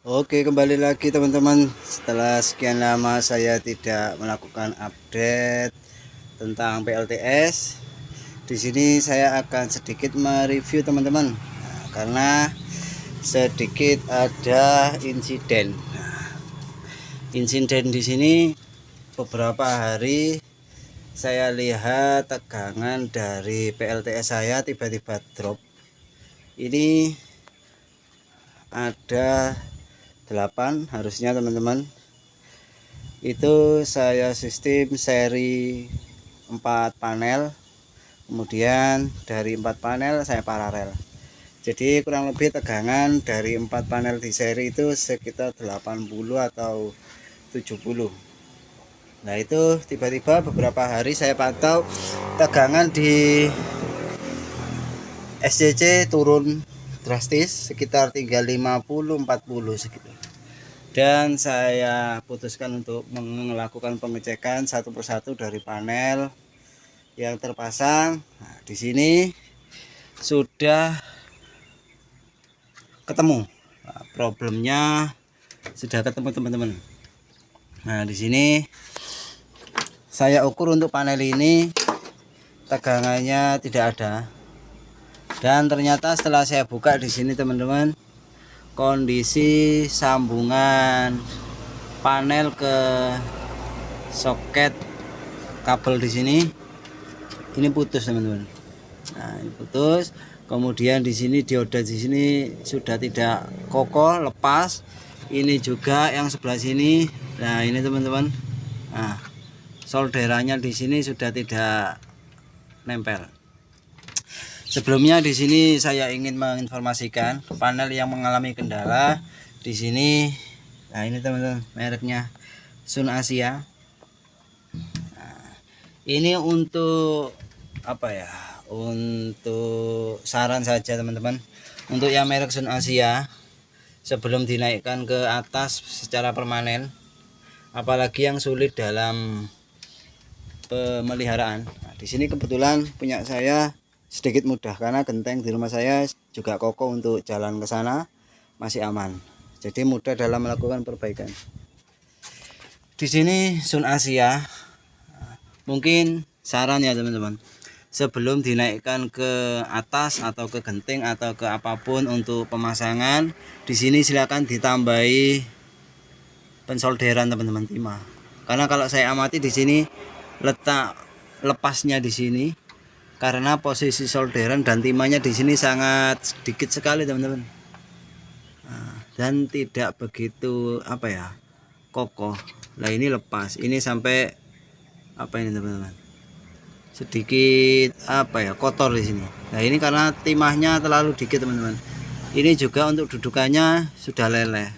Oke, kembali lagi teman-teman. Setelah sekian lama saya tidak melakukan update tentang PLTS, di sini saya akan sedikit mereview teman-teman. Karena sedikit ada insiden. Insiden di sini beberapa hari saya lihat tegangan dari PLTS saya tiba-tiba drop. Ini ada 8 harusnya teman-teman. Itu saya sistem seri 4 panel, kemudian dari 4 panel saya paralel. Jadi kurang lebih tegangan dari 4 panel di seri itu sekitar 80 atau 70. Nah itu tiba-tiba beberapa hari saya pantau tegangan di SCC turun drastis sekitar 350-40 segitu. Dan saya putuskan untuk melakukan pengecekan satu persatu dari panel yang terpasang. Nah, di sini sudah ketemu. Nah, problemnya sudah ketemu teman-teman. Nah, di sini saya ukur untuk panel ini tegangannya tidak ada. Dan ternyata setelah saya buka di sini teman-teman, kondisi sambungan panel ke soket kabel di sini ini putus teman-teman. Nah, ini putus. Kemudian di sini dioda di sini sudah tidak kokoh, lepas. Ini juga yang sebelah sini. Nah, ini teman-teman. Nah, solderannya di sini sudah tidak nempel. Sebelumnya di sini saya ingin menginformasikan panel yang mengalami kendala di sini. Nah, ini teman-teman, mereknya Sun Asia. Nah, ini untuk apa ya? Untuk saran saja teman-teman. Untuk yang merek Sun Asia, sebelum dinaikkan ke atas secara permanen, apalagi yang sulit dalam pemeliharaan. Nah, di sini kebetulan punya saya sedikit mudah karena genteng di rumah saya juga kokoh untuk jalan ke sana masih aman. Jadi mudah dalam melakukan perbaikan. Di sini Sun Asia, mungkin saran ya teman-teman. Sebelum dinaikkan ke atas atau ke genting atau ke apapun untuk pemasangan, di sini silakan ditambahi pensolderan teman-teman timah. Karena kalau saya amati di sini letak lepasnya di sini karena posisi solderan dan timahnya di sini sangat sedikit sekali teman-teman. Nah, dan tidak begitu apa ya, kokoh. Nah, ini lepas. Ini sampai apa ini teman-teman? Sedikit apa ya, kotor di sini. Nah, ini karena timahnya terlalu dikit teman-teman. Ini juga untuk dudukannya sudah leleh.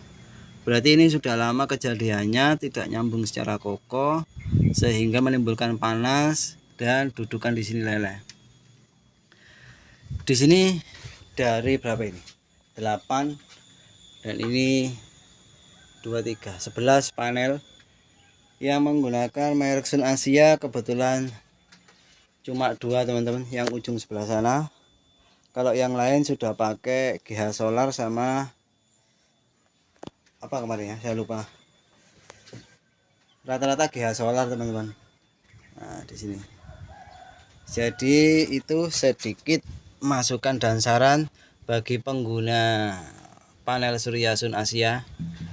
Berarti ini sudah lama kejadiannya tidak nyambung secara kokoh sehingga menimbulkan panas dan dudukan di sini leleh. Di sini dari berapa ini? 8 dan ini 2 3 11 panel yang menggunakan merek Sun Asia. Kebetulan cuma 2 teman-teman, yang ujung sebelah sana. Kalau yang lain sudah pakai GH Solar sama apa kemarin ya, saya lupa. Rata-rata GH Solar teman-teman. Nah, di sini. Jadi itu sedikit masukan dan saran bagi pengguna panel surya Sun Asia.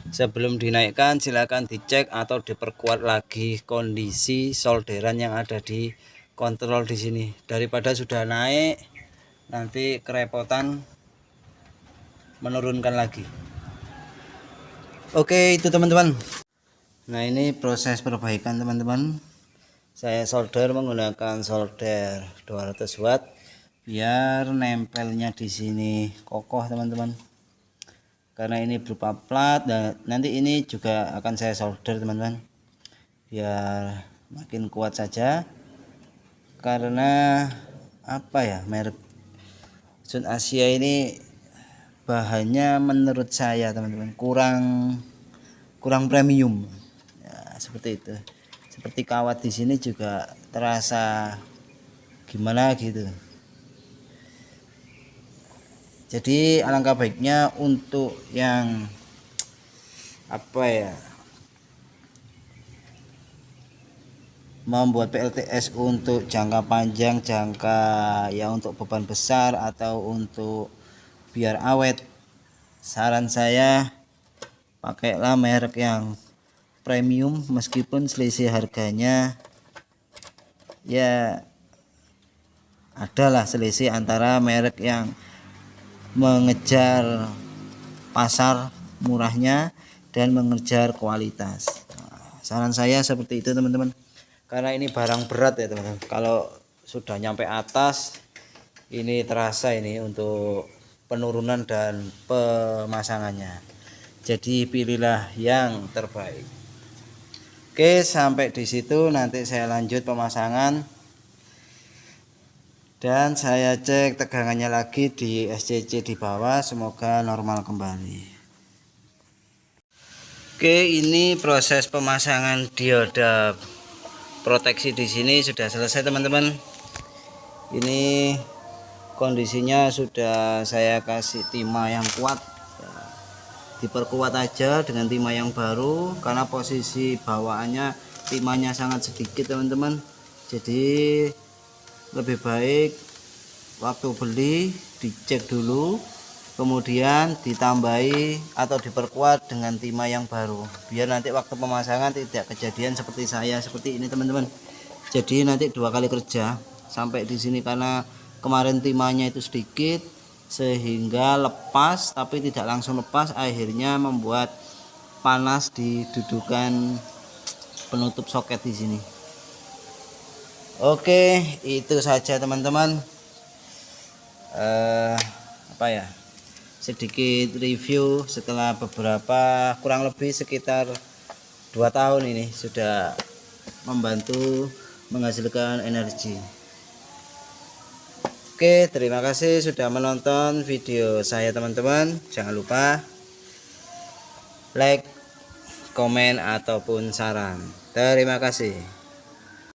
Sebelum dinaikkan silakan dicek atau diperkuat lagi kondisi solderan yang ada di kontrol di sini. Daripada sudah naik nanti kerepotan menurunkan lagi. Oke, itu teman-teman. Nah, ini proses perbaikan teman-teman. Saya solder menggunakan solder 200 watt biar nempelnya di sini kokoh teman-teman. Karena ini berupa plat dan nanti ini juga akan saya solder teman-teman. Biar makin kuat saja. Karena apa ya, merek Sun Asia ini bahannya menurut saya teman-teman kurang premium ya, seperti itu. Seperti kawat di sini juga terasa gimana gitu. Jadi alangkah baiknya untuk yang apa ya, membuat PLTS untuk jangka panjang, untuk beban besar atau untuk biar awet, saran saya pakailah merek yang premium, meskipun selisih harganya ya adalah selisih antara merek yang mengejar pasar murahnya dan mengejar kualitas. Saran saya seperti itu teman-teman, karena ini barang berat ya teman-teman. Kalau sudah nyampe atas ini terasa ini untuk penurunan dan pemasangannya. Jadi pilihlah yang terbaik. Oke, sampai di situ nanti saya lanjut pemasangan dan saya cek tegangannya lagi di SCC di bawah, semoga normal kembali. Oke, ini proses pemasangan dioda proteksi di sini sudah selesai teman-teman. Ini kondisinya sudah saya kasih timah yang kuat. Diperkuat aja dengan timah yang baru karena posisi bawaannya timahnya sangat sedikit teman-teman. Jadi lebih baik waktu beli dicek dulu, kemudian ditambahi atau diperkuat dengan timah yang baru, biar nanti waktu pemasangan tidak kejadian seperti saya seperti ini teman-teman. Jadi nanti 2 kali kerja sampai di sini, karena kemarin timahnya itu sedikit sehingga lepas, tapi tidak langsung lepas, akhirnya membuat panas di dudukan penutup soket di sini. Oke, itu saja teman-teman. Sedikit review setelah beberapa, kurang lebih sekitar 2 tahun ini sudah membantu menghasilkan energi. Oke, terima kasih sudah menonton video saya teman-teman. Jangan lupa like, komen ataupun saran. Terima kasih.